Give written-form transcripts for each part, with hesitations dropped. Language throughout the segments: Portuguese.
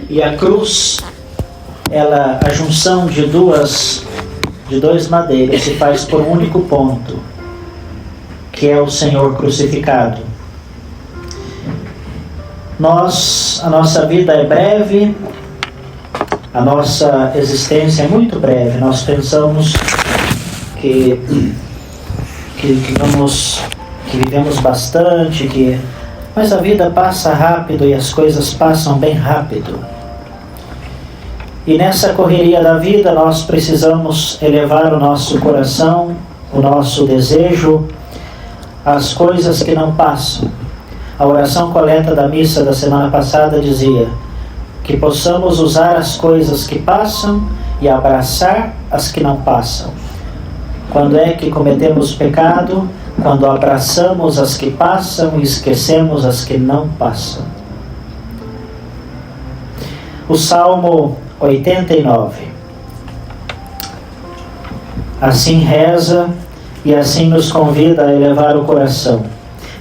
E a cruz, a junção de dois madeiros se faz por um único ponto, que é o Senhor crucificado. A nossa vida é breve, a nossa existência é muito breve. Nós pensamos que vivemos bastante, mas a vida passa rápido e as coisas passam bem rápido. E nessa correria da vida nós precisamos elevar o nosso coração, o nosso desejo, às coisas que não passam. A oração coleta da missa da semana passada dizia que possamos usar as coisas que passam e abraçar as que não passam. Quando é que cometemos pecado? Quando abraçamos as que passam e esquecemos as que não passam. O Salmo 89. Assim reza e assim nos convida a elevar o coração.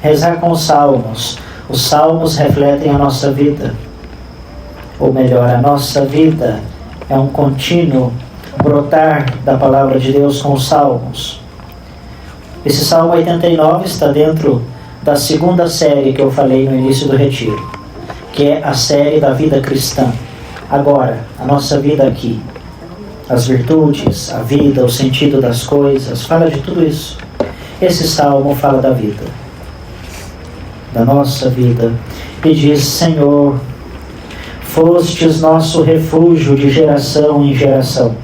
Rezar com os salmos. Os salmos refletem a nossa vida. Ou melhor, a nossa vida é um contínuo brotar da palavra de Deus com os salmos. Esse Salmo 89 está dentro da segunda série que eu falei no início do retiro, que é a série da vida cristã. Agora, a nossa vida aqui, as virtudes, a vida, o sentido das coisas, fala de tudo isso. Esse salmo fala da vida, da nossa vida, e diz: Senhor, fostes nosso refúgio de geração em geração.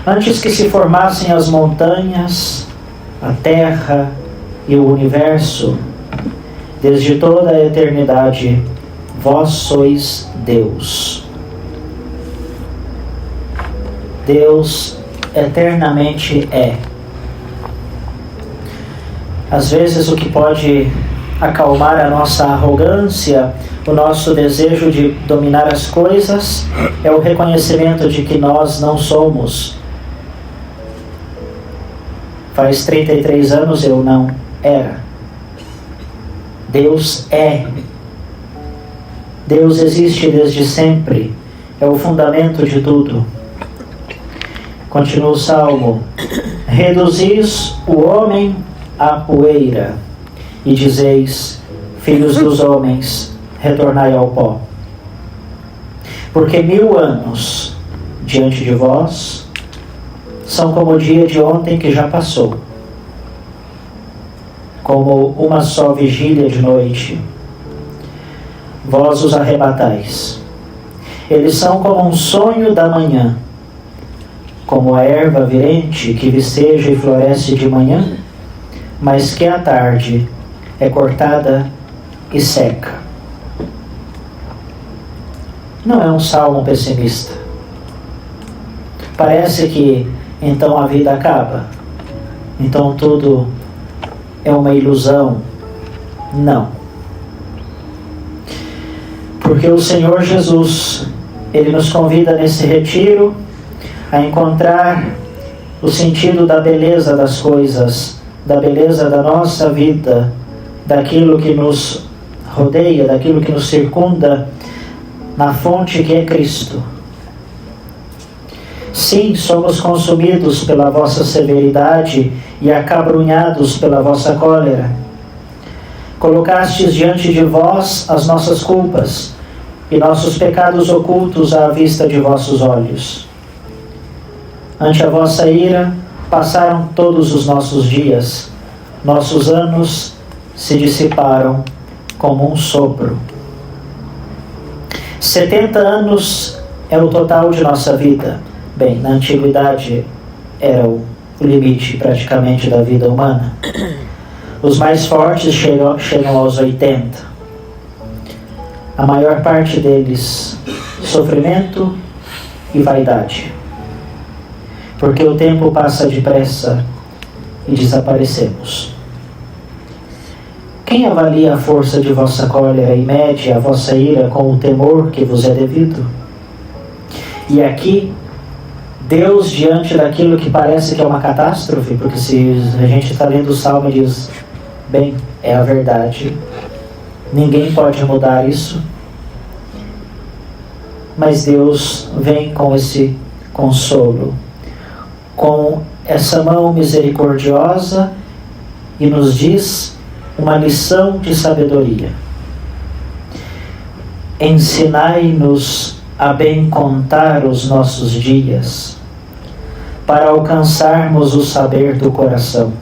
Antes que se formassem as montanhas, a terra e o universo, desde toda a eternidade, vós sois Deus. Deus eternamente é. Às vezes o que pode acalmar a nossa arrogância, o nosso desejo de dominar as coisas, é o reconhecimento de que nós não somos. Faz 33 anos eu não era. Deus é. Deus existe desde sempre, é o fundamento de tudo. Continua o Salmo: reduzis o homem à poeira, e dizeis: filhos dos homens, retornai ao pó. Porque 1000 anos diante de vós são como o dia de ontem que já passou, como uma só vigília de noite. Vós os arrebatais. Eles são como um sonho da manhã, como a erva virente que viceja e floresce de manhã, mas que à tarde é cortada e seca. Não é um salmo pessimista. Parece que então a vida acaba, então tudo é uma ilusão. Não. Porque o Senhor Jesus, Ele nos convida nesse retiro a encontrar o sentido da beleza das coisas, da beleza da nossa vida, daquilo que nos rodeia, daquilo que nos circunda, na fonte que é Cristo. Sim, somos consumidos pela vossa severidade e acabrunhados pela vossa cólera. Colocastes diante de vós as nossas culpas e nossos pecados ocultos à vista de vossos olhos. Ante a vossa ira passaram todos os nossos dias, nossos anos se dissiparam como um sopro. 70 anos é o total de nossa vida. Bem, na antiguidade era o limite praticamente da vida humana. Os mais fortes chegam aos 80. A maior parte deles, sofrimento e vaidade. Porque o tempo passa depressa e desaparecemos. Quem avalia a força de vossa cólera e mede a vossa ira com o temor que vos é devido? E aqui, Deus, diante daquilo que parece que é uma catástrofe, porque se a gente está lendo o Salmo e diz: bem, é a verdade, ninguém pode mudar isso. Mas Deus vem com esse consolo, com essa mão misericordiosa, e nos diz uma lição de sabedoria. Ensinai-nos a bem contar os nossos dias, para alcançarmos o saber do coração,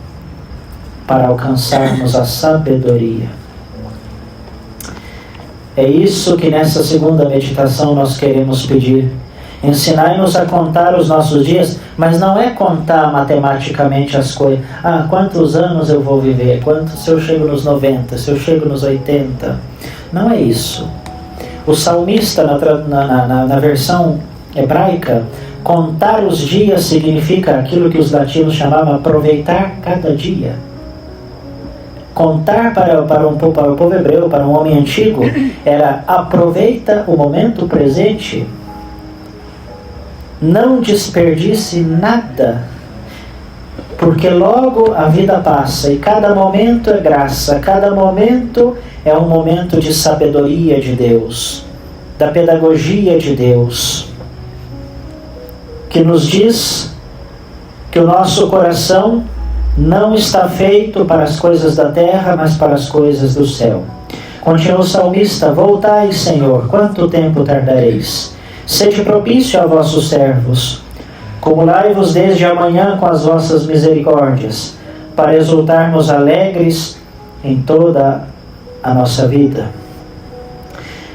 para alcançarmos a sabedoria. É isso que nessa segunda meditação nós queremos pedir. Ensinai-nos a contar os nossos dias, mas não é contar matematicamente as coisas. Quantos anos eu vou viver? Se eu chego nos 90? Se eu chego nos 80? Não é isso. O salmista, na versão hebraica, contar os dias significa aquilo que os latinos chamavam aproveitar cada dia. Contar para o povo hebreu, para um homem antigo, era aproveita o momento presente. Não desperdice nada, porque logo a vida passa e cada momento é graça, cada momento é um momento de sabedoria de Deus, da pedagogia de Deus, que nos diz que o nosso coração não está feito para as coisas da terra, mas para as coisas do céu. Continua o salmista: voltai, Senhor, quanto tempo tardareis? Sede propício a vossos servos. Cumulai-vos desde amanhã com as vossas misericórdias, para exultarmos alegres em toda a nossa vida.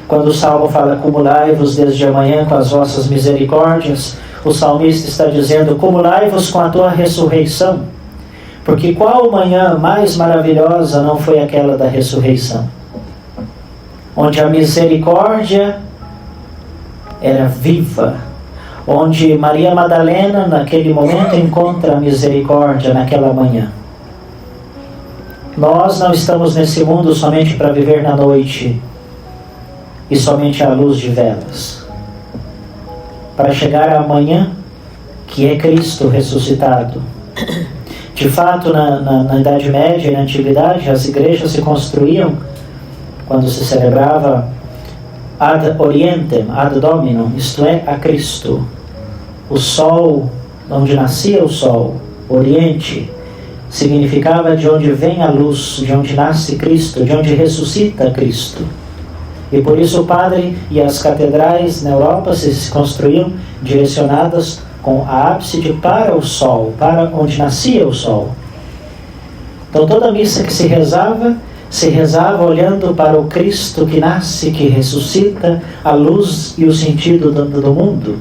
Quando o Salmo fala cumulai-vos desde amanhã com as vossas misericórdias, o salmista está dizendo cumulai-vos com a tua ressurreição, porque qual manhã mais maravilhosa não foi aquela da ressurreição, onde a misericórdia era viva, onde Maria Madalena naquele momento encontra a misericórdia naquela manhã. Nós não estamos nesse mundo somente para viver na noite e somente à luz de velas, para chegar à manhã que é Cristo ressuscitado. De fato, na Idade Média e na Antiguidade, as igrejas se construíam quando se celebrava ad orientem, ad dominum, isto é, a Cristo. O sol, onde nascia o sol, oriente, significava de onde vem a luz, de onde nasce Cristo, de onde ressuscita Cristo. E por isso o padre e as catedrais na Europa se construíam direcionadas com a ábside para o sol, para onde nascia o sol. Então toda missa que se rezava olhando para o Cristo que nasce, que ressuscita, a luz e o sentido do mundo.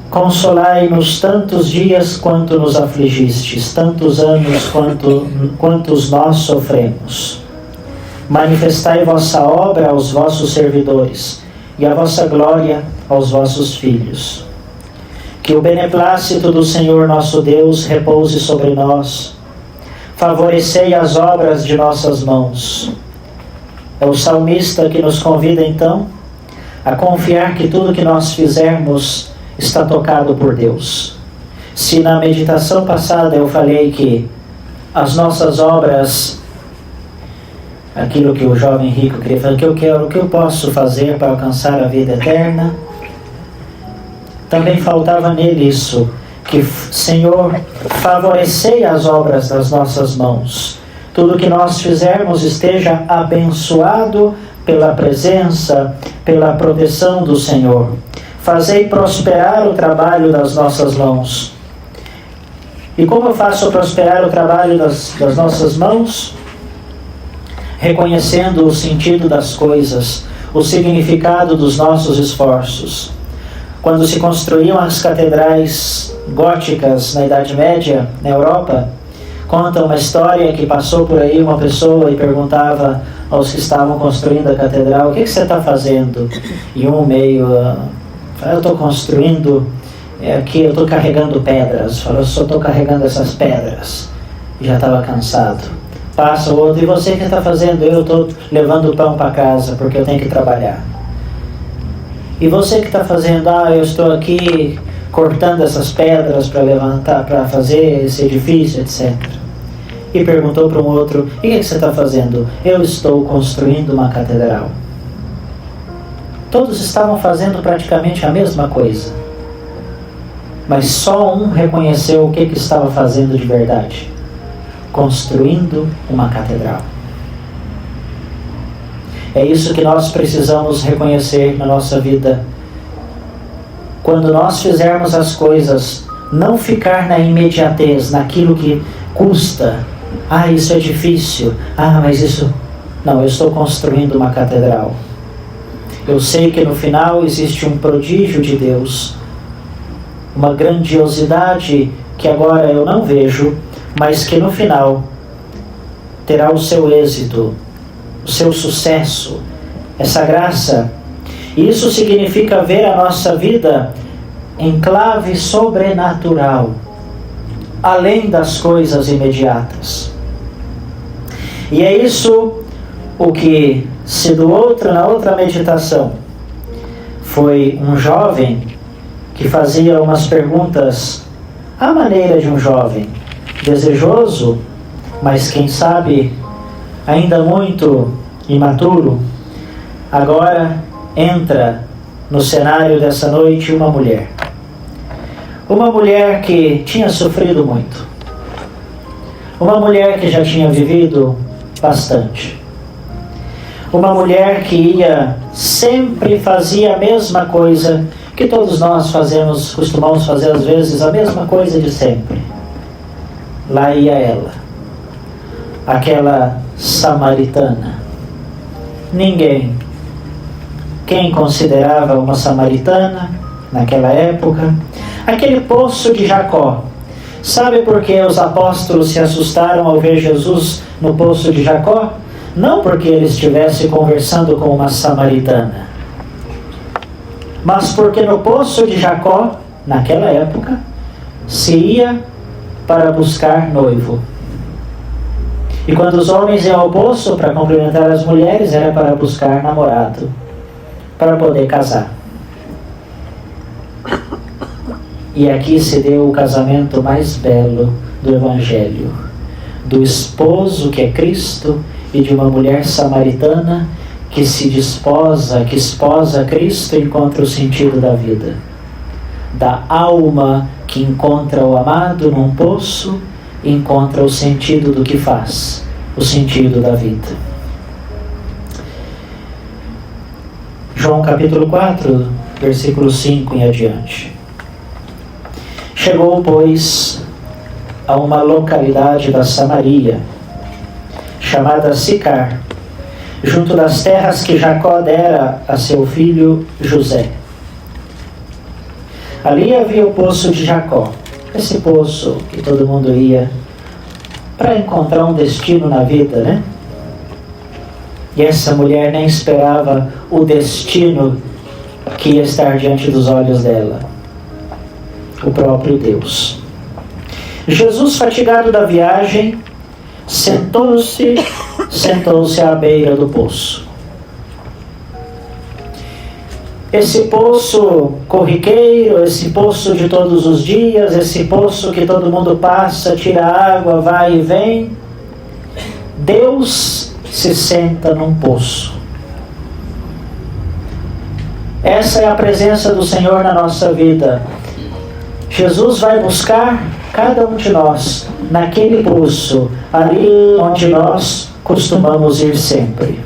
Consolai-nos tantos dias quanto nos afligistes, tantos anos quantos nós sofremos. Manifestai vossa obra aos vossos servidores, e a vossa glória aos vossos filhos. Que o beneplácito do Senhor nosso Deus repouse sobre nós. Favorecei as obras de nossas mãos. É o salmista que nos convida então a confiar que tudo que nós fizermos está tocado por Deus. Se na meditação passada eu falei que as nossas obras, aquilo que o jovem rico queria fazer, o que eu posso fazer para alcançar a vida eterna, também faltava nele isso, que Senhor, favorecei as obras das nossas mãos. Tudo que nós fizermos esteja abençoado pela presença, pela proteção do Senhor. Fazei prosperar o trabalho das nossas mãos. E como eu faço prosperar o trabalho das nossas mãos? Reconhecendo o sentido das coisas, o significado dos nossos esforços. Quando se construíam as catedrais góticas na Idade Média, na Europa, conta uma história que passou por aí uma pessoa e perguntava aos que estavam construindo a catedral: o que você está fazendo? E um meio... eu estou construindo, aqui eu estou carregando pedras. Falou: eu só estou carregando essas pedras. E já estava cansado. Passa o outro: e você que está fazendo? Eu estou levando o pão para casa, porque eu tenho que trabalhar. E você que está fazendo? Eu estou aqui cortando essas pedras para levantar, para fazer esse edifício, etc. e perguntou para um outro: e o que você está fazendo? Eu estou construindo uma catedral. Todos estavam fazendo praticamente a mesma coisa, mas só um reconheceu o que estava fazendo de verdade: construindo uma catedral. É isso que nós precisamos reconhecer na nossa vida. Quando nós fizermos as coisas, não ficar na imediatez, naquilo que custa. Isso é difícil. Mas isso... Não, eu estou construindo uma catedral. Eu sei que no final existe um prodígio de Deus, uma grandiosidade que agora eu não vejo, mas que no final terá o seu êxito, o seu sucesso, essa graça. Isso significa ver a nossa vida em clave sobrenatural, além das coisas imediatas. E é isso o que, se na outra meditação, foi um jovem que fazia umas perguntas à maneira de um jovem desejoso, mas quem sabe ainda muito imaturo. Agora entra no cenário dessa noite uma mulher que tinha sofrido muito, uma mulher que já tinha vivido bastante, uma mulher que sempre fazia a mesma coisa que todos nós costumamos fazer às vezes, a mesma coisa de sempre. Lá ia ela, aquela samaritana. Quem considerava uma samaritana naquela época? Aquele poço de Jacó. Sabe por que os apóstolos se assustaram ao ver Jesus no poço de Jacó? Não porque ele estivesse conversando com uma samaritana, mas porque no poço de Jacó, naquela época, se ia para buscar noivo. E quando os homens iam ao poço para cumprimentar as mulheres, era para buscar namorado, para poder casar. E aqui se deu o casamento mais belo do Evangelho, do esposo que é Cristo e de uma mulher samaritana que esposa Cristo e encontra o sentido da vida. Da alma que encontra o amado num poço, encontra o sentido do que faz, o sentido da vida. João capítulo 4, versículo 5 em adiante. Chegou, pois, a uma localidade da Samaria, chamada Sicar, junto das terras que Jacó dera a seu filho José. Ali havia o poço de Jacó, esse poço que todo mundo ia para encontrar um destino na vida, né? E essa mulher nem esperava o destino que ia estar diante dos olhos dela, o próprio Deus. Jesus, fatigado da viagem, sentou-se à beira do poço. Esse poço corriqueiro, esse poço de todos os dias, esse poço que todo mundo passa, tira água, vai e vem. Deus se senta num poço. Essa é a presença do Senhor na nossa vida. Jesus vai buscar cada um de nós naquele poço, ali onde nós costumamos ir sempre.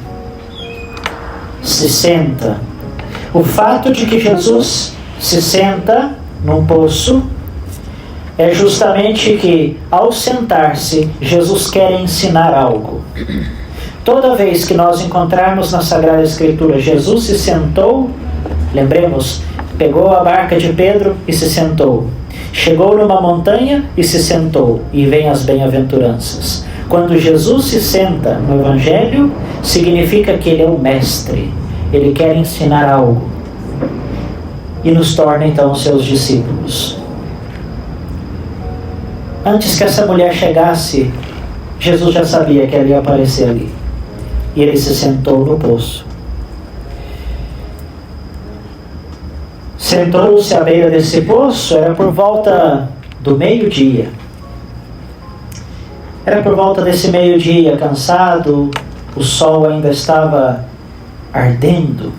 Se senta. O fato de que Jesus se senta num poço é justamente que, ao sentar-se, Jesus quer ensinar algo. Toda vez que nós encontrarmos na Sagrada Escritura Jesus se sentou, lembremos, pegou a barca de Pedro e se sentou. Chegou numa montanha e se sentou. E vem as bem-aventuranças. Quando Jesus se senta no Evangelho, significa que Ele é o Mestre. Ele quer ensinar algo. E nos torna então seus discípulos. Antes que essa mulher chegasse, Jesus já sabia que ela ia aparecer ali. E Ele se sentou no poço. Sentou-se à beira desse poço, era por volta do meio-dia. Era por volta desse meio-dia, cansado, o sol ainda estava ardendo.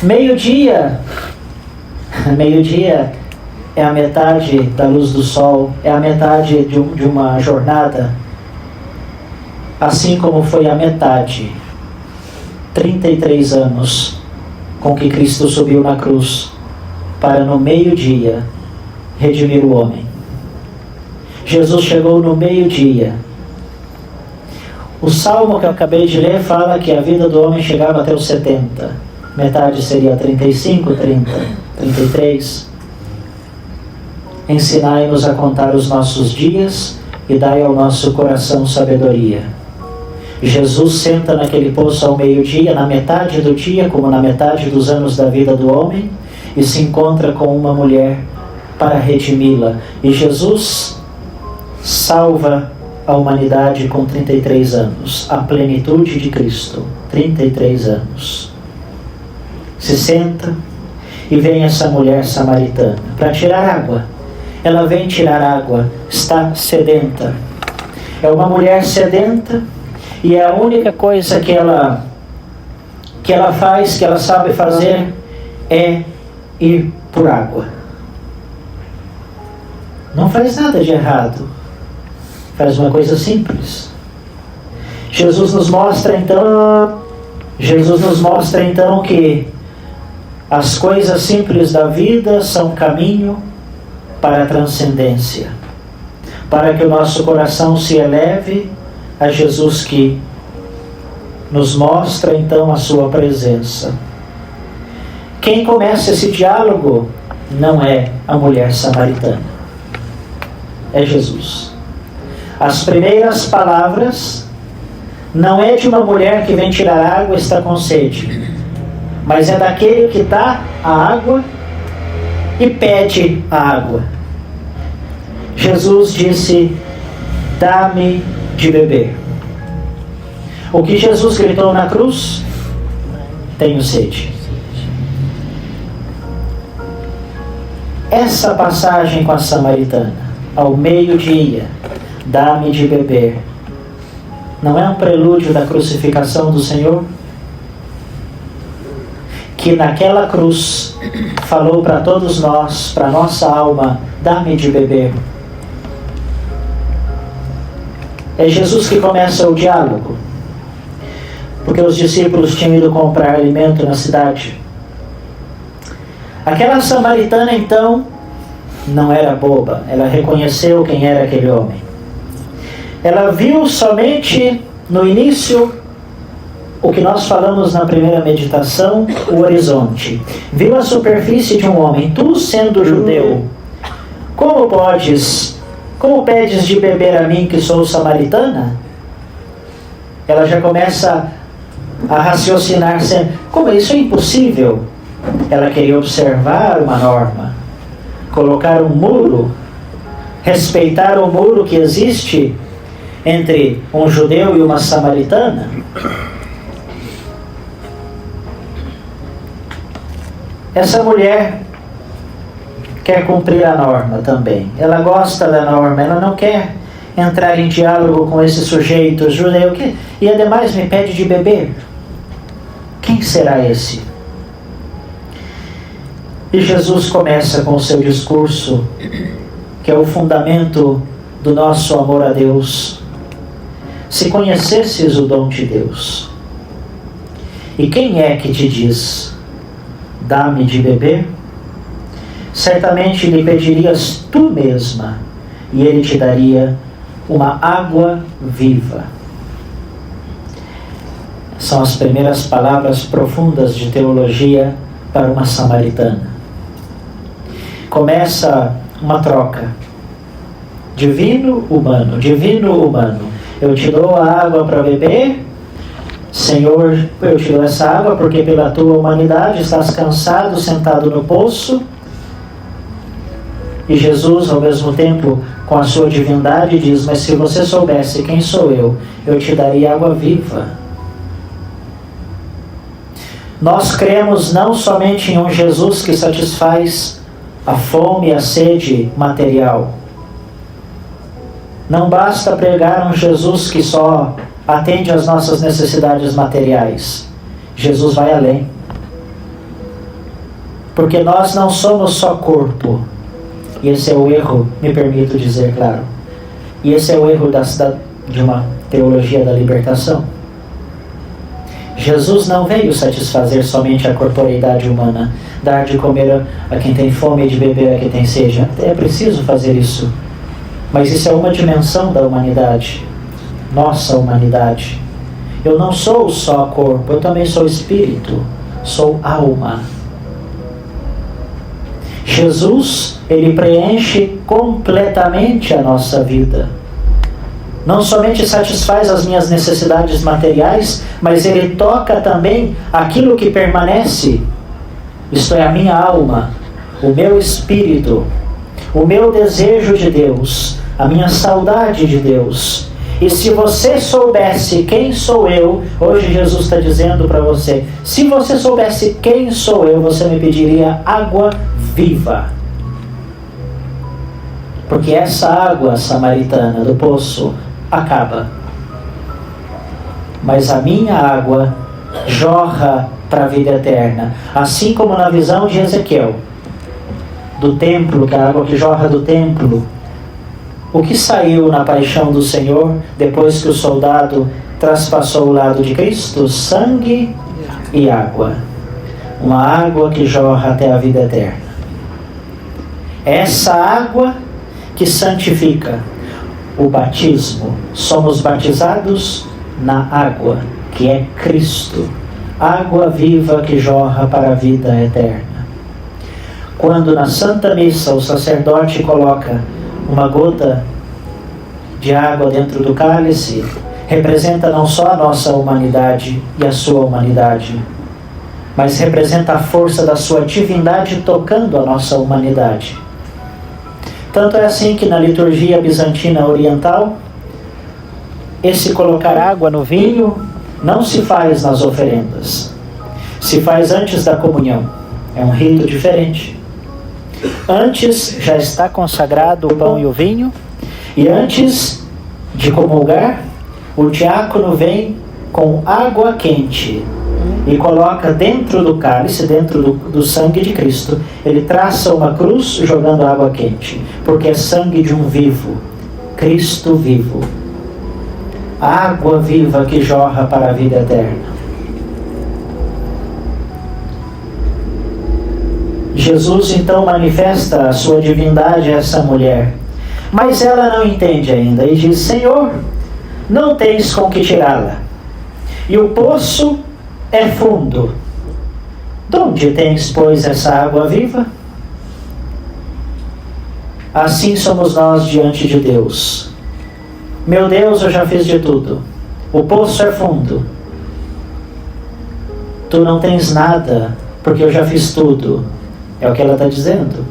Meio-dia é a metade da luz do sol, é a metade de uma jornada, assim como foi a metade, 33 anos, com que Cristo subiu na cruz, para no meio-dia redimir o homem. Jesus chegou no meio-dia. O salmo que eu acabei de ler fala que a vida do homem chegava até os 70. Metade seria 35, 30, 33. Ensinai-nos a contar os nossos dias e dai ao nosso coração sabedoria. Jesus senta naquele poço ao meio-dia, na metade do dia, como na metade dos anos da vida do homem, e se encontra com uma mulher para redimi-la. E Jesus salva a humanidade com 33 anos, a plenitude de Cristo, 33 anos. Se senta e vem essa mulher samaritana para tirar água. Ela vem tirar água, está sedenta. É uma mulher sedenta e é a única coisa que ela faz, que ela sabe fazer, é ir por água. Não faz nada de errado. Faz uma coisa simples. Jesus nos mostra então que as coisas simples da vida são caminho para a transcendência, para que o nosso coração se eleve a Jesus, que nos mostra então a sua presença. Quem começa esse diálogo não é a mulher samaritana, é Jesus. As primeiras palavras não é de uma mulher que vem tirar água e está com sede, mas é daquele que dá a água e pede a água. Jesus disse: dá-me de beber. O que Jesus gritou na cruz? Tenho sede. Essa passagem com a samaritana, ao meio-dia, dá-me de beber, não é um prelúdio da crucificação do Senhor? Que naquela cruz falou para todos nós, para nossa alma: dá-me de beber. É Jesus que começa o diálogo, porque os discípulos tinham ido comprar alimento na cidade. Aquela samaritana então não era boba, ela reconheceu quem era aquele homem. Ela viu somente no início o que nós falamos na primeira meditação, o horizonte. Viu a superfície de um homem. Tu, sendo judeu, como pedes de beber a mim que sou samaritana? Ela já começa a raciocinar, como isso é impossível? Ela queria observar uma norma, colocar um muro, respeitar o muro que existe entre um judeu e uma samaritana. Essa mulher quer cumprir a norma também. Ela gosta da norma, ela não quer entrar em diálogo com esse sujeito judeu e ademais me pede de beber. Quem será esse? E Jesus começa com o seu discurso, que é o fundamento do nosso amor a Deus. Se conhecesses o dom de Deus, e quem é que te diz: dá-me de beber? Certamente lhe pedirias tu mesma, e ele te daria uma água viva. São as primeiras palavras profundas de teologia para uma samaritana. Começa uma troca. Divino-humano, divino-humano. Eu te dou a água para beber. Senhor, eu te dou essa água porque pela tua humanidade estás cansado, sentado no poço. E Jesus, ao mesmo tempo, com a sua divindade, diz: mas se você soubesse quem sou eu te daria água viva. Nós cremos não somente em um Jesus que satisfaz a fome e a sede material. Não basta pregar um Jesus que só atende às nossas necessidades materiais. Jesus vai além. Porque nós não somos só corpo. E esse é o erro, me permito dizer, claro. E esse é o erro de uma teologia da libertação. Jesus não veio satisfazer somente a corporeidade humana, dar de comer a quem tem fome e de beber a quem tem sede. É preciso fazer isso. Mas isso é uma dimensão da humanidade, nossa humanidade. Eu não sou só corpo, eu também sou espírito, sou alma. Jesus, ele preenche completamente a nossa vida. Não somente satisfaz as minhas necessidades materiais, mas ele toca também aquilo que permanece, isto é, a minha alma, o meu espírito, o meu desejo de Deus, a minha saudade de Deus. E se você soubesse quem sou eu, hoje Jesus está dizendo para você, se você soubesse quem sou eu, você me pediria água viva. Porque essa água samaritana do poço acaba. Mas a minha água jorra para a vida eterna. Assim como na visão de Ezequiel, do templo, que é a água que jorra do templo. O que saiu na paixão do Senhor, depois que o soldado traspassou o lado de Cristo? Sangue e água. Uma água que jorra até a vida eterna. Essa água que santifica o batismo. Somos batizados na água, que é Cristo. Água viva que jorra para a vida eterna. Quando na Santa Missa o sacerdote coloca uma gota de água dentro do cálice, representa não só a nossa humanidade e a sua humanidade, mas representa a força da sua divindade tocando a nossa humanidade. Tanto é assim que na liturgia bizantina oriental, esse colocar água no vinho não se faz nas oferendas, se faz antes da comunhão. É um rito diferente. Antes já está consagrado o pão e o vinho, e antes de comulgar, o diácono vem com água quente e coloca dentro do cálice, dentro do sangue de Cristo. Ele traça uma cruz jogando água quente, porque é sangue de um vivo, Cristo vivo. Água viva que jorra para a vida eterna. Jesus então manifesta a sua divindade a essa mulher, mas ela não entende ainda e diz: Senhor, não tens com que tirá-la, e o poço é fundo. De onde tens, pois, essa água viva? Assim somos nós diante de Deus. Meu Deus, eu já fiz de tudo. O poço é fundo. Tu não tens nada, porque eu já fiz tudo. É o que ela está dizendo.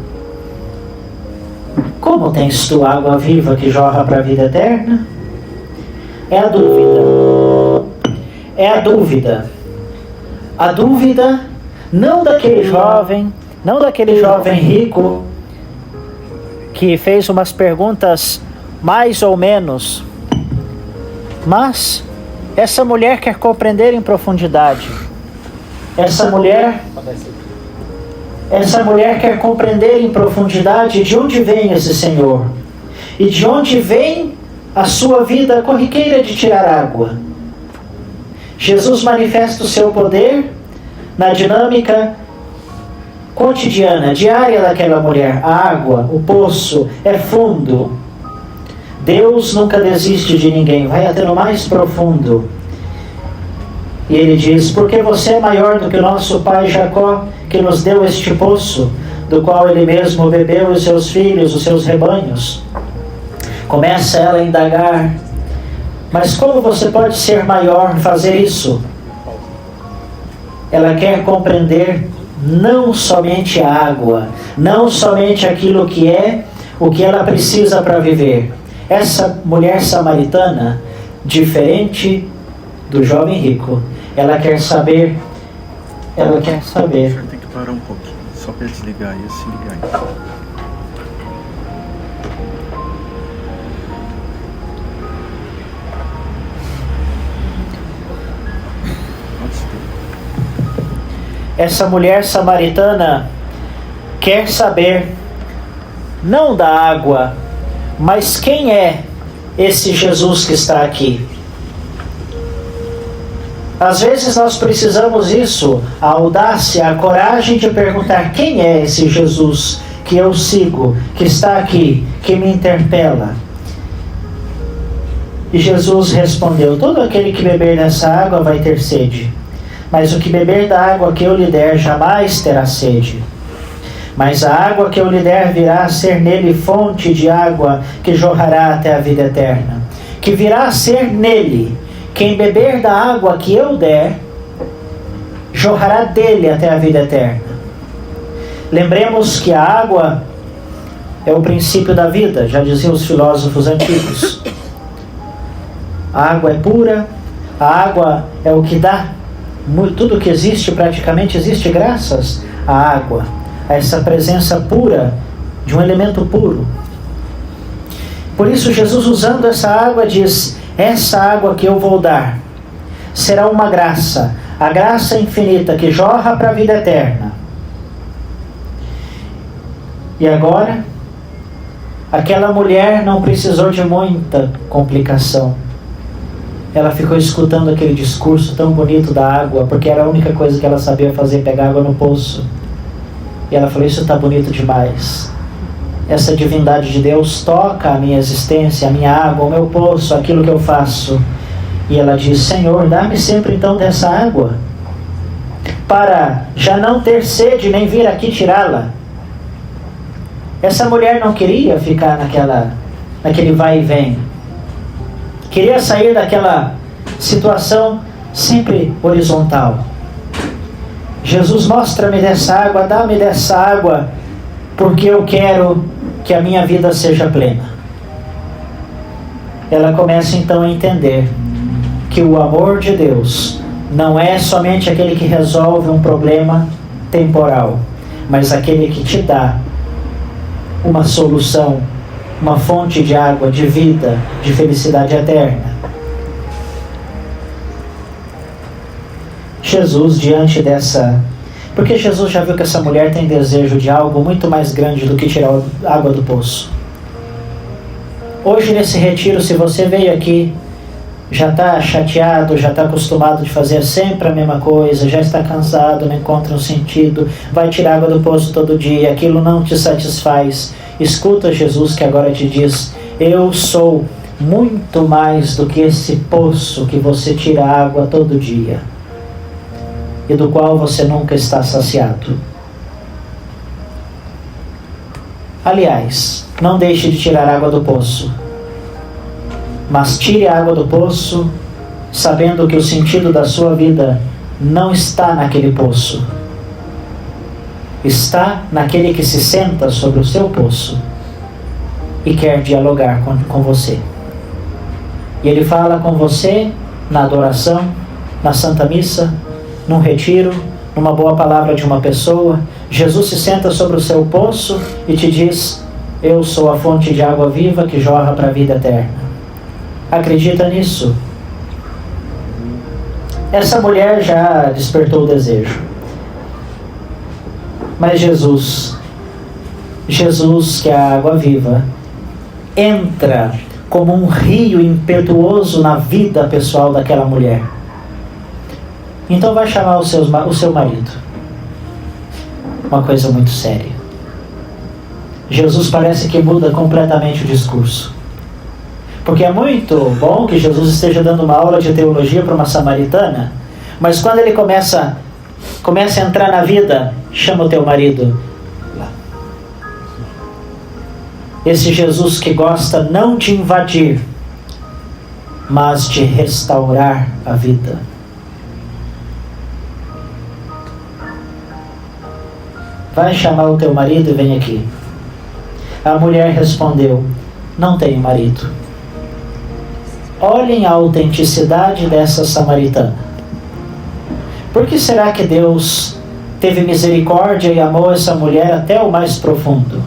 Como tens tu água viva que jorra para a vida eterna? É a dúvida. É a dúvida. A dúvida não daquele jovem rico que fez umas perguntas mais ou menos, mas essa mulher quer compreender em profundidade. Essa mulher quer compreender em profundidade de onde vem esse Senhor e de onde vem a sua vida corriqueira de tirar água. Jesus manifesta o seu poder na dinâmica cotidiana, diária daquela mulher. A água, o poço é fundo. Deus nunca desiste de ninguém, vai até no mais profundo. E ele diz: porque você é maior do que o nosso pai Jacó, que nos deu este poço, do qual ele mesmo bebeu, os seus filhos, os seus rebanhos. Começa ela a indagar: mas como você pode ser maior, fazer isso? Ela quer compreender não somente a água, não somente aquilo que é, o que ela precisa para viver. Essa mulher samaritana, diferente do jovem rico, ela quer saber. Tem que parar um pouquinho, só para desligar e se ligar. essa mulher samaritana quer saber, não da água, mas quem é esse Jesus que está aqui. Às vezes nós precisamos isso, a audácia, a coragem de perguntar: quem é esse Jesus que eu sigo, que está aqui, que me interpela? E Jesus respondeu: todo aquele que beber dessa água vai ter sede, mas o que beber da água que eu lhe der jamais terá sede. Mas a água que eu lhe der virá a ser nele fonte de água que jorrará até a vida eterna. Que virá a ser nele. Quem beber da água que eu der, jorrará dele até a vida eterna. Lembremos que a água é o princípio da vida, já diziam os filósofos antigos. A água é pura, a água é o que dá. Tudo que existe praticamente existe graças à água, a essa presença pura de um elemento puro. Por isso Jesus, usando essa água, diz: essa água que eu vou dar será uma graça, a graça infinita que jorra para a vida eterna. E agora, aquela mulher não precisou de muita complicação. Ela ficou escutando aquele discurso tão bonito da água, porque era a única coisa que ela sabia fazer, pegar água no poço. E ela falou: isso está bonito demais. Essa divindade de Deus toca a minha existência, a minha água, o meu poço, aquilo que eu faço. E ela diz: Senhor, dá-me sempre então dessa água, para já não ter sede, nem vir aqui tirá-la. Essa mulher não queria ficar naquele vai e vem. Queria sair daquela situação sempre horizontal. Jesus, mostra-me dessa água, dá-me dessa água, porque eu quero que a minha vida seja plena. Ela começa então a entender que o amor de Deus não é somente aquele que resolve um problema temporal, mas aquele que te dá uma solução, uma fonte de água, de vida, de felicidade eterna. Jesus, diante dessa... Porque Jesus já viu que essa mulher tem desejo de algo muito mais grande do que tirar a água do poço. Hoje, nesse retiro, se você veio aqui, já está chateado, já está acostumado de fazer sempre a mesma coisa, já está cansado, não encontra um sentido, vai tirar água do poço todo dia, aquilo não te satisfaz. Escuta Jesus que agora te diz: eu sou muito mais do que esse poço que você tira água todo dia e do qual você nunca está saciado. Aliás, não deixe de tirar água do poço, mas tire a água do poço sabendo que o sentido da sua vida não está naquele poço. Está naquele que se senta sobre o seu poço e quer dialogar com você. E ele fala com você na adoração, na Santa Missa, num retiro, numa boa palavra de uma pessoa. Jesus se senta sobre o seu poço e te diz: eu sou a fonte de água viva que jorra para a vida eterna. Acredita nisso? Essa mulher já despertou o desejo. Mas Jesus, que é a água viva, entra como um rio impetuoso na vida pessoal daquela mulher. Então vai chamar o seu marido. Uma coisa muito séria. Jesus parece que muda completamente o discurso. Porque é muito bom que Jesus esteja dando uma aula de teologia para uma samaritana, mas quando ele começa a entrar na vida, chama o teu marido. Esse Jesus que gosta não de invadir, mas de restaurar a vida. Vai chamar o teu marido e vem aqui. A mulher respondeu: não tenho marido. Olhem a autenticidade dessa samaritana. Por que será que Deus teve misericórdia e amou essa mulher até o mais profundo?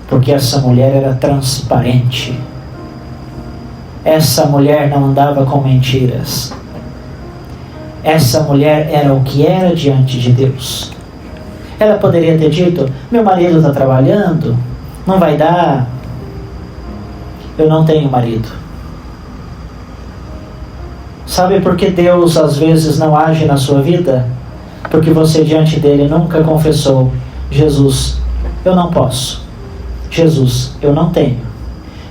Porque essa mulher era transparente. Essa mulher não andava com mentiras. Essa mulher era o que era diante de Deus. Ela poderia ter dito: meu marido está trabalhando, não vai dar, eu não tenho marido. Sabe por que Deus às vezes não age na sua vida? Porque você diante dele nunca confessou: Jesus, eu não posso. Jesus, eu não tenho.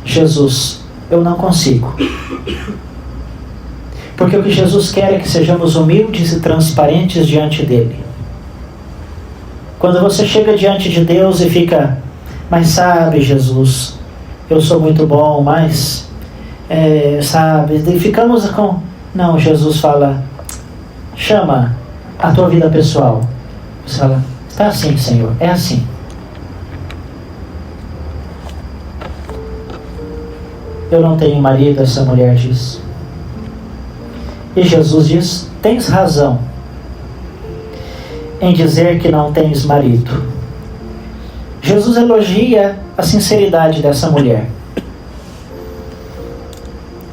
Jesus, eu não consigo. Porque o que Jesus quer é que sejamos humildes e transparentes diante dele. Quando você chega diante de Deus e fica: mas sabe, Jesus, eu sou muito bom, mas sabe, e ficamos com... Não, Jesus fala: chama a tua vida pessoal. Você fala: está assim, Senhor, é assim. Eu não tenho marido, essa mulher diz. E Jesus diz: tens razão em dizer que não tens marido. Jesus elogia a sinceridade dessa mulher.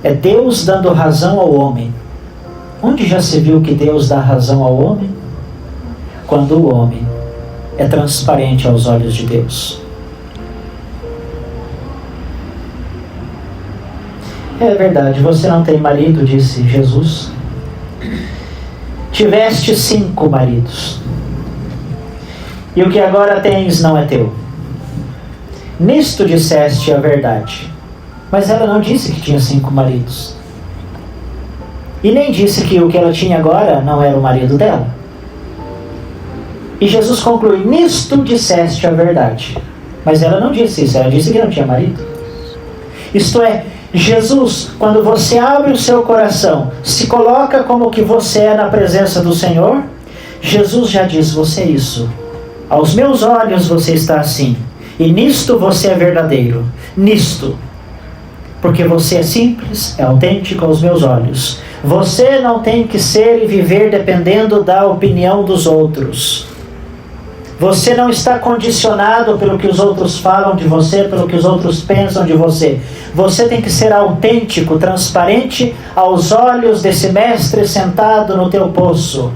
É Deus dando razão ao homem. Onde já se viu que Deus dá razão ao homem? Quando o homem é transparente aos olhos de Deus. É verdade, você não tem marido, disse Jesus. Tiveste 5 maridos, e o que agora tens não é teu. Nisto disseste a verdade. Mas ela não disse que tinha 5 maridos. E nem disse que o que ela tinha agora não era o marido dela. E Jesus conclui: nisto disseste a verdade. Mas ela não disse isso, ela disse que não tinha marido. Isto é, Jesus, quando você abre o seu coração, se coloca como que você é na presença do Senhor, Jesus já diz: você é isso. Aos meus olhos você está assim. E nisto você é verdadeiro. Nisto. Porque você é simples, é autêntico aos meus olhos. Você não tem que ser e viver dependendo da opinião dos outros. Você não está condicionado pelo que os outros falam de você, pelo que os outros pensam de você. Você tem que ser autêntico, transparente aos olhos desse mestre sentado no teu poço.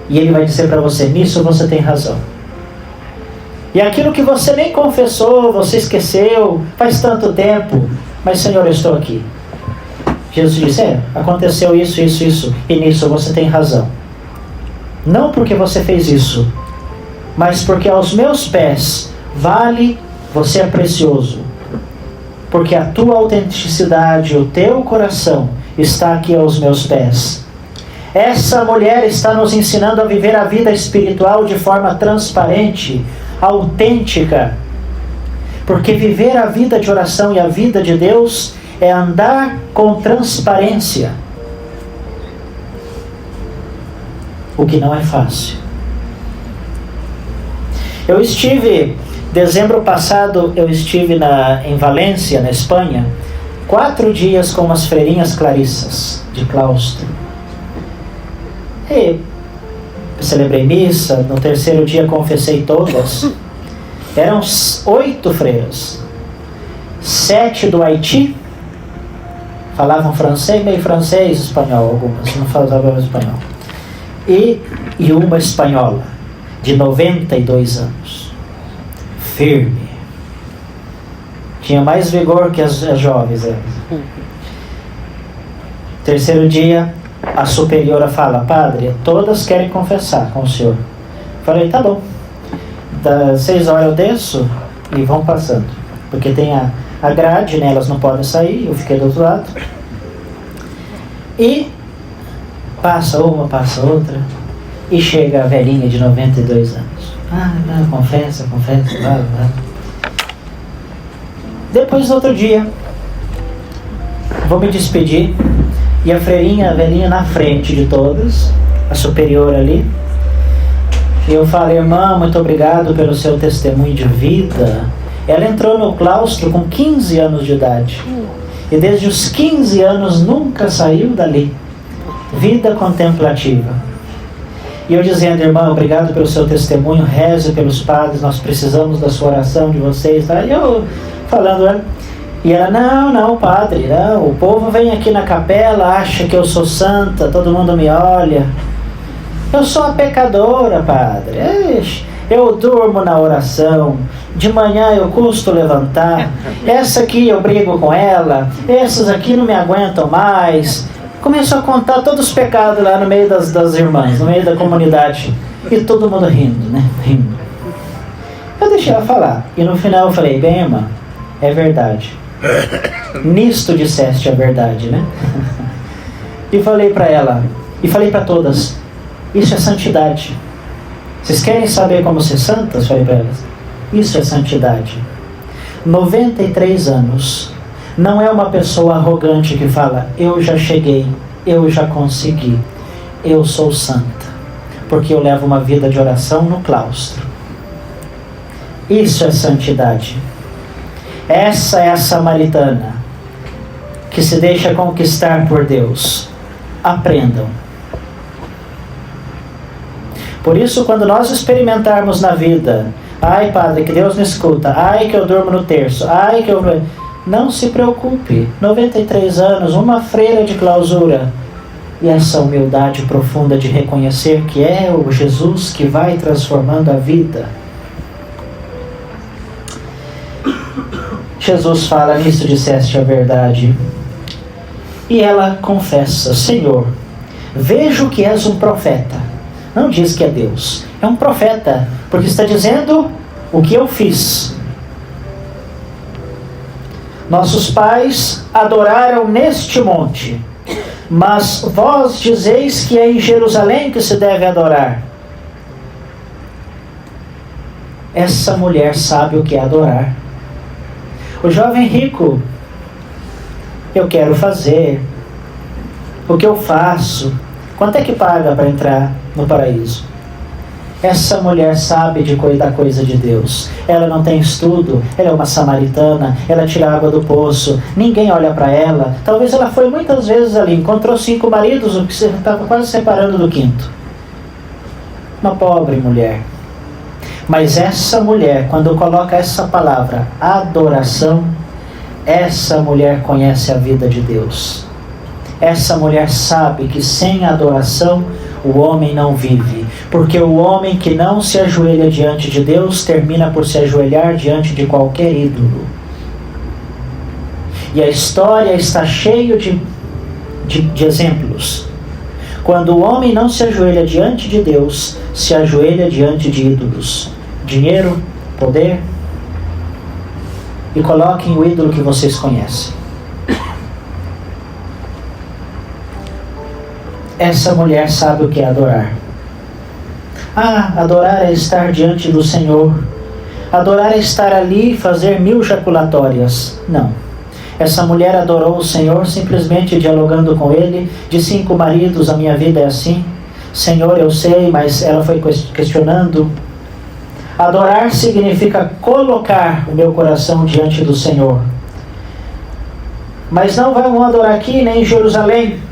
E ele vai dizer para você: nisso você tem razão. E aquilo que você nem confessou, você esqueceu, faz tanto tempo, mas Senhor, eu estou aqui. Jesus disse: aconteceu isso, isso, isso, e nisso você tem razão. Não porque você fez isso, mas porque aos meus pés vale, você é precioso. Porque a tua autenticidade, o teu coração está aqui aos meus pés. Essa mulher está nos ensinando a viver a vida espiritual de forma transparente, autêntica. Porque viver a vida de oração e a vida de Deus é andar com transparência. O que não é fácil. Dezembro passado, eu estive em Valência, na Espanha, 4 dias com umas freirinhas clarissas de claustro. E celebrei missa, no 3º dia confessei todas. Eram 8 freiras. 7 do Haiti, falavam francês, meio francês, espanhol, algumas, não falavam espanhol. E uma espanhola, de 92 anos. Firme. Tinha mais vigor que as jovens. 3º dia, a superiora fala: padre, todas querem confessar com o senhor. Falei: tá bom. Das 6 horas eu desço e vão passando. Porque tem a grade, né? Elas não podem sair, eu fiquei do outro lado. E passa uma, passa outra. E chega a velhinha de 92 anos. Não, confessa, vai. Depois, outro dia, vou me despedir. E a velhinha na frente de todas, a superiora ali. E eu falo: irmã, muito obrigado pelo seu testemunho de vida. Ela entrou no claustro com 15 anos de idade. E desde os 15 anos nunca saiu dali. Vida contemplativa. E eu dizendo: irmã, obrigado pelo seu testemunho, reze pelos padres, nós precisamos da sua oração, de vocês. Tá? E eu falando, E ela, não, padre, não, o povo vem aqui na capela, acha que eu sou santa, todo mundo me olha. Eu sou uma pecadora, padre. Eu durmo na oração, de manhã eu custo levantar, essa aqui eu brigo com ela, essas aqui não me aguentam mais. Começou a contar todos os pecados lá no meio das irmãs, no meio da comunidade. E todo mundo rindo, né? Rindo. Eu deixei ela falar. E no final eu falei, bem, irmã, é verdade. Nisto disseste a verdade, né? E falei para ela, e falei para todas, isso é santidade. Vocês querem saber como ser santas? Falei para elas. Isso é santidade. 93 anos. Não é uma pessoa arrogante que fala, eu já cheguei, eu já consegui, eu sou santa, porque eu levo uma vida de oração no claustro. Isso é santidade. Essa é a samaritana que se deixa conquistar por Deus. Aprendam. Por isso, quando nós experimentarmos na vida, ai, padre, que Deus me escuta, ai, que eu durmo no terço, ai, que eu... Não se preocupe, 93 anos, uma freira de clausura. E essa humildade profunda de reconhecer que é o Jesus que vai transformando a vida. Jesus fala, nisso disseste a verdade. E ela confessa, Senhor, vejo que és um profeta. Não diz que é Deus, é um profeta, porque está dizendo o que eu fiz. Nossos pais adoraram neste monte, mas vós dizeis que é em Jerusalém que se deve adorar. Essa mulher sabe o que é adorar. O jovem rico, eu quero fazer, o que eu faço, quanto é que paga para entrar no paraíso? Essa mulher sabe da coisa de Deus. Ela não tem estudo, ela é uma samaritana, ela tira água do poço, ninguém olha para ela. Talvez ela foi muitas vezes ali, encontrou 5 maridos, o que você estava quase separando do 5º. Uma pobre mulher. Mas essa mulher, quando coloca essa palavra, adoração, essa mulher conhece a vida de Deus. Essa mulher sabe que sem adoração o homem não vive, porque o homem que não se ajoelha diante de Deus termina por se ajoelhar diante de qualquer ídolo. E a história está cheia de exemplos. Quando o homem não se ajoelha diante de Deus, se ajoelha diante de ídolos. Dinheiro, poder. E coloquem o ídolo que vocês conhecem. Essa mulher sabe o que é adorar. Adorar é estar diante do Senhor. Adorar é estar ali e fazer 1000 jaculatórias. Não. Essa mulher adorou o Senhor simplesmente dialogando com Ele. De 5 maridos, a minha vida é assim. Senhor, eu sei, mas ela foi questionando. Adorar significa colocar o meu coração diante do Senhor. Mas não vão adorar aqui nem em Jerusalém.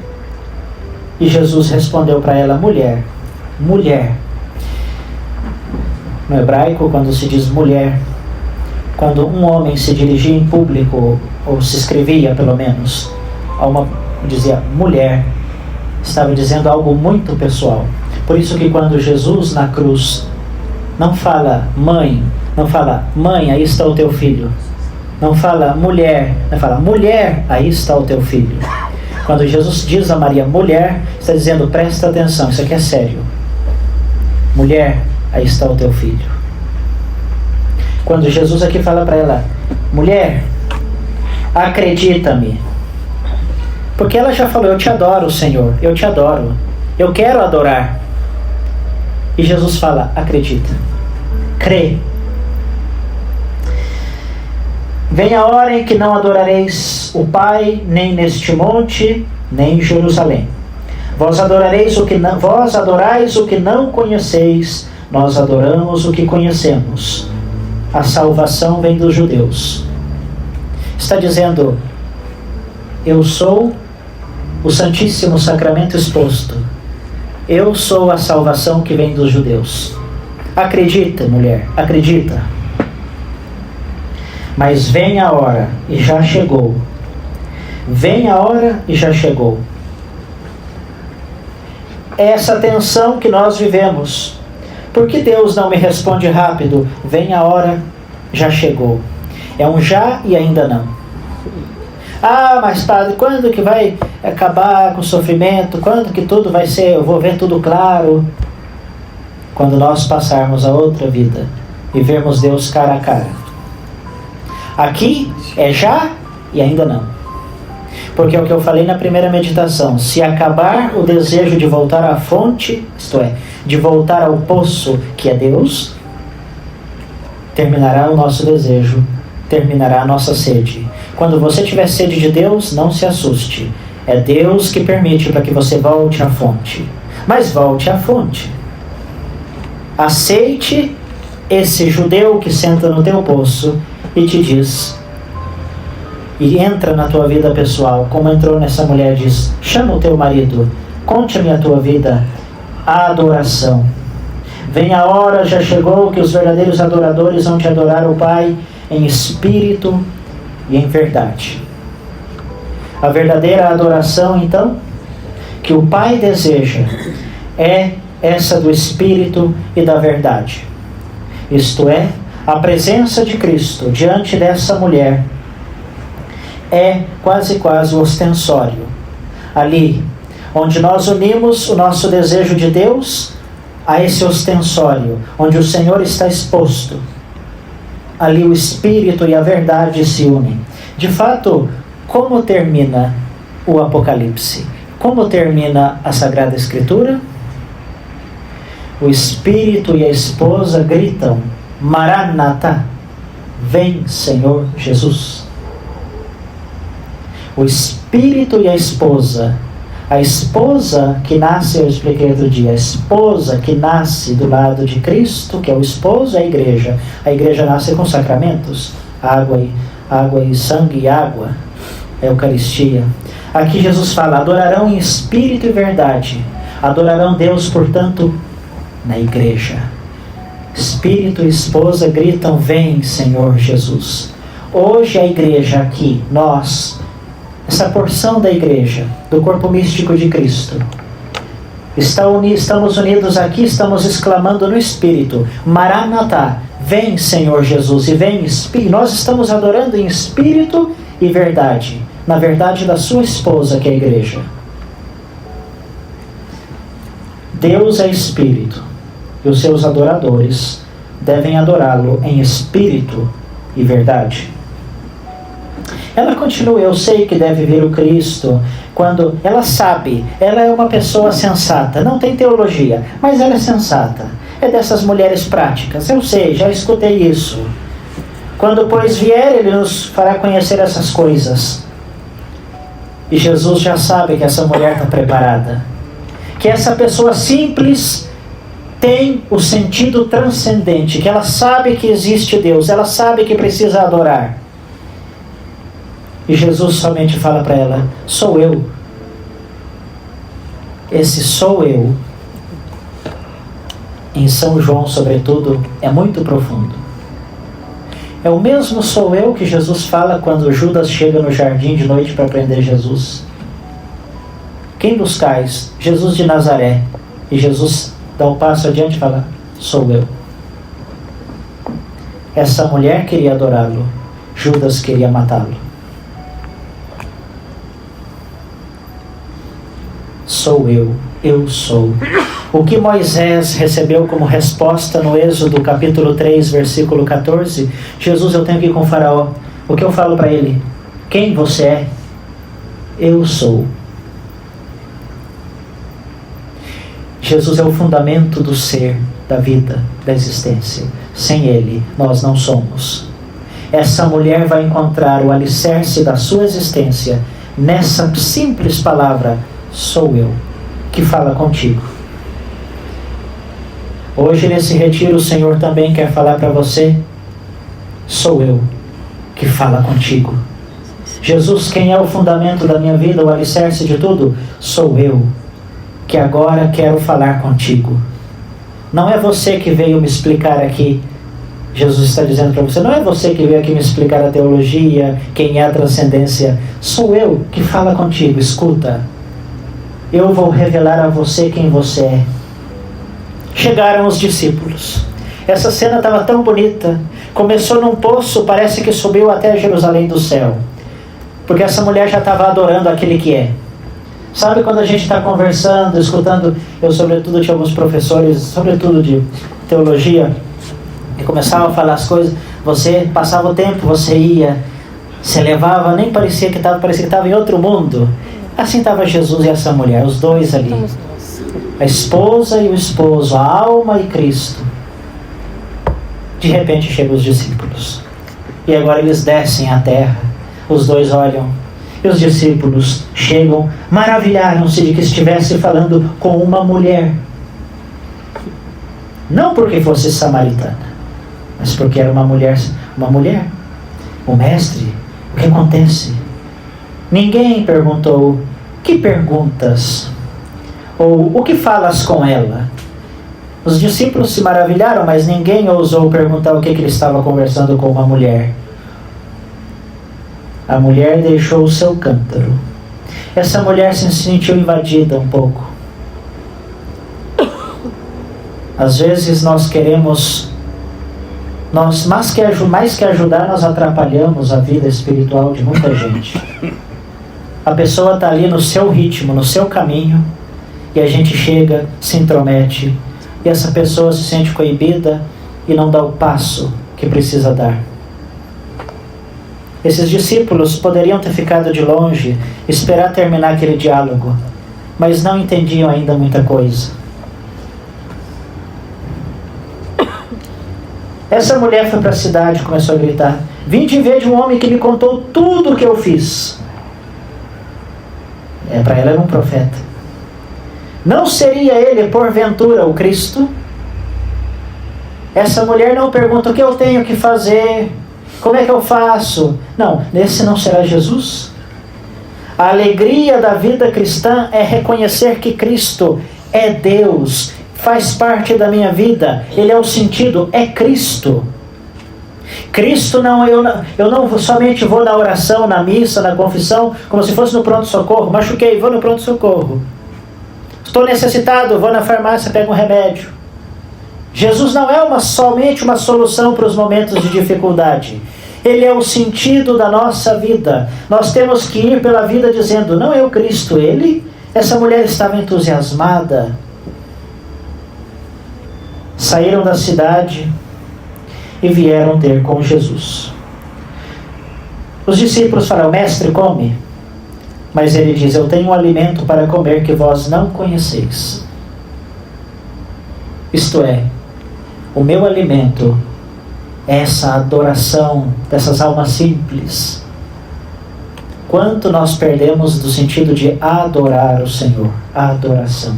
E Jesus respondeu para ela, mulher. No hebraico, quando se diz mulher, quando um homem se dirigia em público, ou se escrevia pelo menos, dizia mulher, estava dizendo algo muito pessoal. Por isso que quando Jesus na cruz não fala mãe, aí está o teu filho. Não fala mulher, aí está o teu filho. Quando Jesus diz a Maria, mulher, está dizendo, presta atenção, isso aqui é sério. Mulher, aí está o teu filho. Quando Jesus aqui fala para ela, mulher, acredita-me. Porque ela já falou, eu te adoro, Senhor, eu te adoro, eu quero adorar. E Jesus fala, acredita, crê. Vem a hora em que não adorareis o Pai, nem neste monte, nem em Jerusalém. Vós adorais o que não conheceis, nós adoramos o que conhecemos. A salvação vem dos judeus. Está dizendo, eu sou o Santíssimo Sacramento exposto. Eu sou a salvação que vem dos judeus. Acredita, mulher, acredita. Mas vem a hora, e já chegou. Vem a hora e já chegou. É essa tensão que nós vivemos. Por que Deus não me responde rápido? Vem a hora, já chegou. É um já e ainda não. Ah, mas padre, quando que vai acabar com o sofrimento? Quando que tudo vai ser, eu vou ver tudo claro? Quando nós passarmos a outra vida e vermos Deus cara a cara. Aqui é já e ainda não. Porque é o que eu falei na primeira meditação. Se acabar o desejo de voltar à fonte, isto é, de voltar ao poço que é Deus, terminará o nosso desejo, terminará a nossa sede. Quando você tiver sede de Deus, não se assuste. É Deus que permite para que você volte à fonte. Mas volte à fonte. Aceite esse judeu que senta no teu poço e te diz, e entra na tua vida pessoal, como entrou nessa mulher, diz, chama o teu marido, conte-me a tua vida, a adoração. Vem a hora, já chegou, que os verdadeiros adoradores vão te adorar o Pai em espírito e em verdade. A verdadeira adoração, então, que o Pai deseja, é essa do espírito e da verdade. Isto é, a presença de Cristo diante dessa mulher é quase o ostensório. Ali, onde nós unimos o nosso desejo de Deus a esse ostensório, onde o Senhor está exposto. Ali o Espírito e a verdade se unem. De fato, como termina o Apocalipse? Como termina a Sagrada Escritura? O Espírito e a esposa gritam, Maranatha, vem Senhor Jesus. O Espírito e a esposa que nasce, eu expliquei outro dia, a esposa que nasce do lado de Cristo, que é o esposo, é a igreja nasce com sacramentos, água e sangue e água, a Eucaristia. Aqui Jesus fala, adorarão em espírito e verdade, adorarão Deus, portanto, na igreja. Espírito e esposa gritam, vem Senhor Jesus. Hoje a igreja aqui, nós, essa porção da igreja, do corpo místico de Cristo, estamos unidos aqui, estamos exclamando no Espírito, Maranatha, vem Senhor Jesus, e vem Espírito. Nós estamos adorando em Espírito e verdade, na verdade da sua esposa, que é a igreja. Deus é Espírito, e os seus adoradores devem adorá-lo em Espírito e verdade. Ela continua, eu sei que deve vir o Cristo, quando ela sabe, ela é uma pessoa sensata, não tem teologia, mas ela é sensata, é dessas mulheres práticas, eu sei, já escutei isso. Quando pois vier, ele nos fará conhecer essas coisas. E Jesus já sabe que essa mulher está preparada, que essa pessoa simples tem o sentido transcendente, que ela sabe que existe Deus, ela sabe que precisa adorar. E Jesus somente fala para ela, sou eu. Esse sou eu, em São João sobretudo, é muito profundo. É o mesmo sou eu que Jesus fala quando Judas chega no jardim de noite para prender Jesus. Quem buscais? Jesus de Nazaré. E Jesus dá um passo adiante e fala, sou eu. Essa mulher queria adorá-lo, Judas queria matá-lo. Sou eu sou. O que Moisés recebeu como resposta no Êxodo capítulo 3, versículo 14, Jesus, eu tenho que ir com o faraó. O que eu falo para ele? Quem você é? Eu sou. Jesus é o fundamento do ser, da vida, da existência. Sem ele, nós não somos. Essa mulher vai encontrar o alicerce da sua existência nessa simples palavra, sou eu, que fala contigo. Hoje nesse retiro o Senhor também quer falar para você, sou eu, que fala contigo. Jesus, quem é o fundamento da minha vida, o alicerce de tudo? Sou eu, que agora quero falar contigo. Não é você que veio me explicar aqui Jesus está dizendo para você, não é você que veio aqui me explicar a teologia, quem é a transcendência, sou eu que fala contigo, escuta. Eu vou revelar a você quem você é. Chegaram os discípulos. Essa cena estava tão bonita. Começou num poço, parece que subiu até Jerusalém do céu. Porque essa mulher já estava adorando aquele que é. Sabe quando a gente está conversando, escutando, eu sobretudo tinha alguns professores, sobretudo de teologia, que começavam a falar as coisas, você passava o tempo, você ia, se elevava, nem parecia que estava em outro mundo. Assim estava Jesus e essa mulher, os dois ali. A esposa e o esposo, a alma e Cristo. De repente chegam os discípulos. E agora eles descem à terra. Os dois olham. E os discípulos chegam, maravilharam-se de que estivesse falando com uma mulher. Não porque fosse samaritana, mas porque era uma mulher. O mestre, o que acontece? Ninguém perguntou, que perguntas? Ou o que falas com ela? Os discípulos se maravilharam, mas ninguém ousou perguntar o que ele estava conversando com uma mulher. A mulher deixou o seu cântaro. Essa mulher se sentiu invadida um pouco. Às vezes nós queremos, mais que ajudar, nós atrapalhamos a vida espiritual de muita gente. A pessoa está ali no seu ritmo, no seu caminho, e a gente chega, se intromete, e essa pessoa se sente coibida e não dá o passo que precisa dar. Esses discípulos poderiam ter ficado de longe, esperar terminar aquele diálogo, mas não entendiam ainda muita coisa. Essa mulher foi para a cidade e começou a gritar, vinde ver de um homem que me contou tudo o que eu fiz. Para ela era um profeta. Não seria ele, porventura, o Cristo? Essa mulher não pergunta o que eu tenho que fazer, como é que eu faço? Não, esse não será Jesus? A alegria da vida cristã é reconhecer que Cristo é Deus, faz parte da minha vida, Ele é o sentido, é Cristo. Cristo não, eu não somente vou na oração, na missa, na confissão, como se fosse no pronto-socorro, machuquei, vou no pronto-socorro. Estou necessitado, vou na farmácia, pego um remédio. Jesus não é somente uma solução para os momentos de dificuldade. Ele é o sentido da nossa vida. Nós temos que ir pela vida dizendo, não é o Cristo, Ele? Essa mulher estava entusiasmada. Saíram da cidade e vieram ter com Jesus. Os discípulos falaram, mestre, come. Mas ele diz, eu tenho um alimento para comer que vós não conheceis. Isto é, o meu alimento é essa adoração dessas almas simples. Quanto nós perdemos do sentido de adorar o Senhor, a adoração.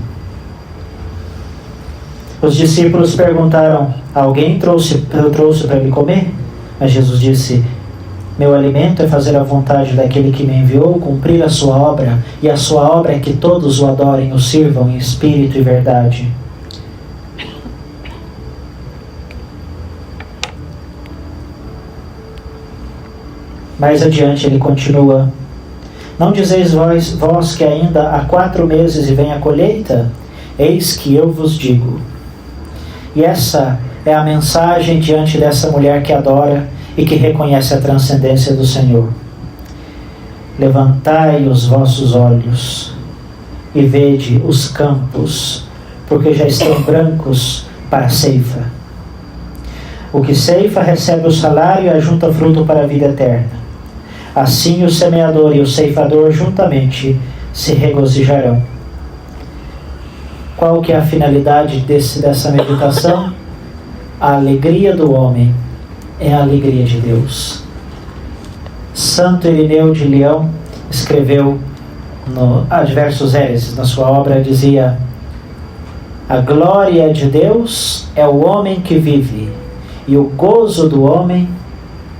Os discípulos perguntaram, alguém trouxe para ele comer? Mas Jesus disse, meu alimento é fazer a vontade daquele que me enviou, cumprir a sua obra, e a sua obra é que todos o adorem, o sirvam em espírito e verdade. Mais adiante ele continua, não dizeis vós que ainda há 4 meses e vem a colheita? Eis que eu vos digo. E essa é a mensagem diante dessa mulher que adora e que reconhece a transcendência do Senhor. Levantai os vossos olhos e vede os campos, porque já estão brancos para a ceifa. O que ceifa recebe o salário e ajunta fruto para a vida eterna. Assim o semeador e o ceifador juntamente se regozijarão. Qual que é a finalidade dessa meditação? A alegria do homem é a alegria de Deus. Santo Irineu de Leão escreveu no Adversos Héreses, na sua obra, dizia: a glória de Deus é o homem que vive, e o gozo do homem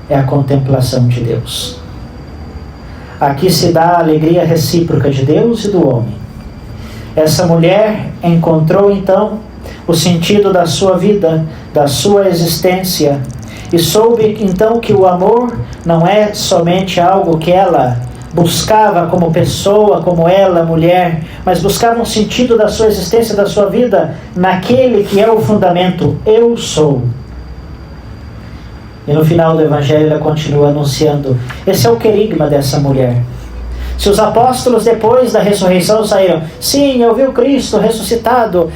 é a contemplação de Deus. Aqui se dá a alegria recíproca de Deus e do homem. Essa mulher encontrou então o sentido da sua vida, da sua existência, E soube então que o amor não é somente algo que ela buscava como pessoa, como ela, mulher, mas buscava um sentido da sua existência, da sua vida, naquele que é o fundamento, eu sou. E no final do Evangelho ela continua anunciando, esse é o querigma dessa mulher. Se os apóstolos depois da ressurreição saíram, sim, eu vi o Cristo ressuscitado,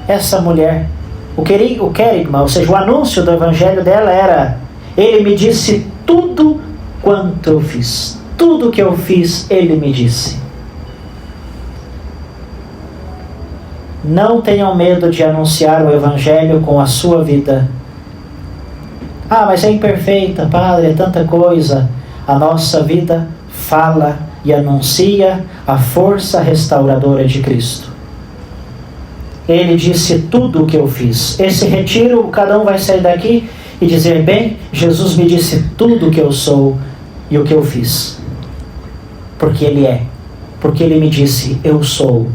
essa mulher, o querigma, ou seja, o anúncio do Evangelho dela era, ele me disse tudo quanto eu fiz. Tudo que eu fiz, ele me disse. Não tenham medo de anunciar o Evangelho com a sua vida. Ah, mas é imperfeita, Padre, é tanta coisa. A nossa vida fala e anuncia a força restauradora de Cristo. Ele disse tudo o que eu fiz. Esse retiro, cada um vai sair daqui e dizer, bem, Jesus me disse tudo o que eu sou e o que eu fiz. Porque Ele é. Porque Ele me disse, eu sou.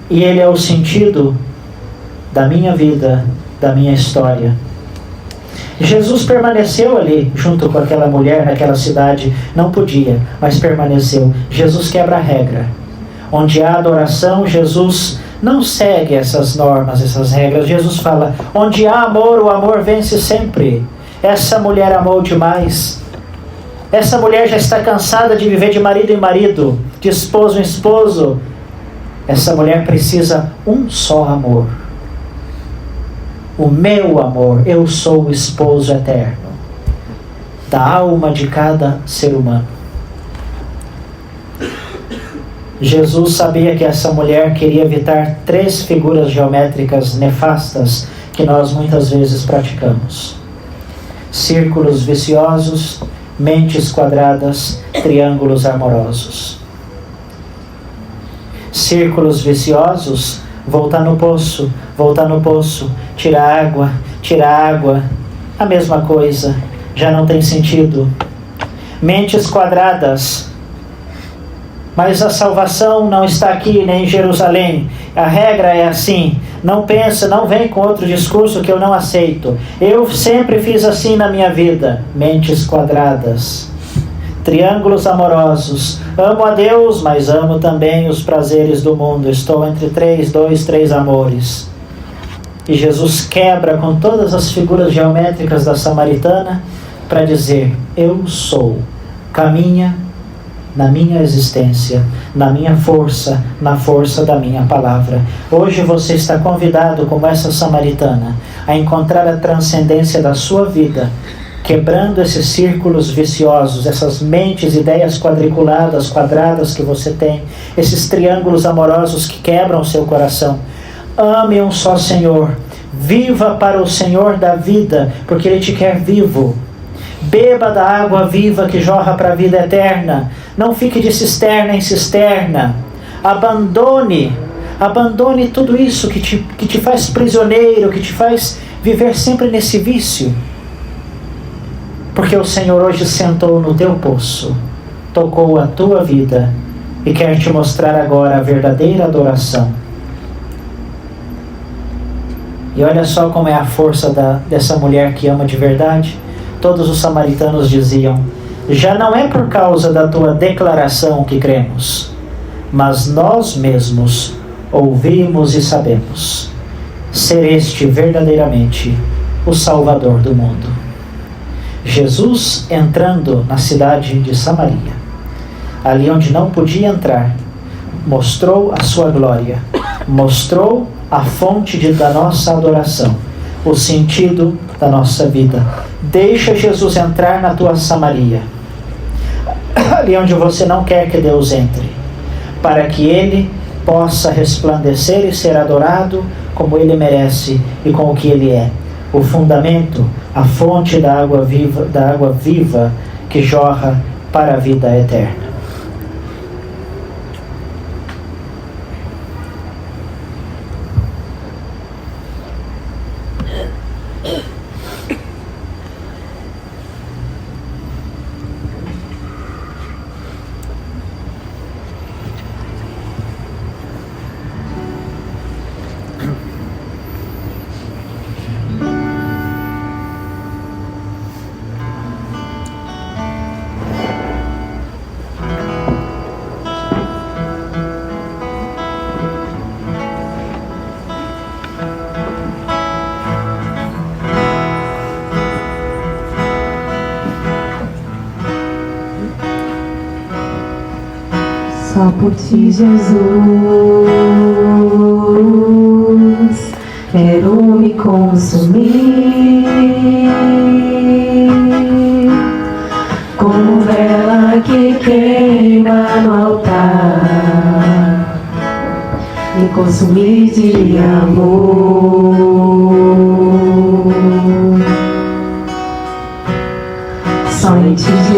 E Ele é o sentido da minha vida, da minha história. Jesus permaneceu ali, junto com aquela mulher, naquela cidade. Não podia, mas permaneceu. Jesus quebra a regra. Onde há adoração, Jesus não segue essas normas, essas regras. Jesus fala, onde há amor, o amor vence sempre. Essa mulher amou demais. Essa mulher já está cansada de viver de marido em marido, de esposo em esposo. Essa mulher precisa um só amor. O meu amor, eu sou o esposo eterno da alma de cada ser humano. Jesus sabia que essa mulher queria evitar 3 figuras geométricas nefastas que nós muitas vezes praticamos: círculos viciosos, mentes quadradas, triângulos amorosos. Círculos viciosos, voltar no poço, tirar água, a mesma coisa, já não tem sentido. Mentes quadradas, mas a salvação não está aqui nem em Jerusalém. A regra é assim, não pensa, não vem com outro discurso que eu não aceito. Eu sempre fiz assim na minha vida. Mentes quadradas. Triângulos amorosos. Amo a Deus, mas amo também os prazeres do mundo. Estou entre 3 amores. E Jesus quebra com todas as figuras geométricas da samaritana para dizer, eu sou, caminha na minha existência, na minha força, na força da minha palavra. Hoje você está convidado, como essa samaritana, a encontrar a transcendência da sua vida, quebrando esses círculos viciosos, essas mentes, ideias quadriculadas, quadradas que você tem, esses triângulos amorosos que quebram o seu coração. Ame um só Senhor, viva para o Senhor da vida, porque Ele te quer vivo. Beba da água viva que jorra para a vida eterna. Não fique de cisterna em cisterna. Abandone tudo isso que te faz prisioneiro, que te faz viver sempre nesse vício. Porque o Senhor hoje sentou no teu poço, tocou a tua vida e quer te mostrar agora a verdadeira adoração. E olha só como é a força dessa mulher que ama de verdade. Todos os samaritanos diziam, já não é por causa da tua declaração que cremos, mas nós mesmos ouvimos e sabemos ser este verdadeiramente o Salvador do mundo. Jesus entrando na cidade de Samaria, ali onde não podia entrar, mostrou a sua glória, mostrou a fonte da nossa adoração, o sentido da nossa vida. Deixa Jesus entrar na tua Samaria, ali onde você não quer que Deus entre, para que Ele possa resplandecer e ser adorado como Ele merece e com o que Ele é. O fundamento, a fonte da água viva que jorra para a vida eterna. Só por ti, Jesus, quero me consumir como vela que queima no altar, me consumir de amor. Só em ti,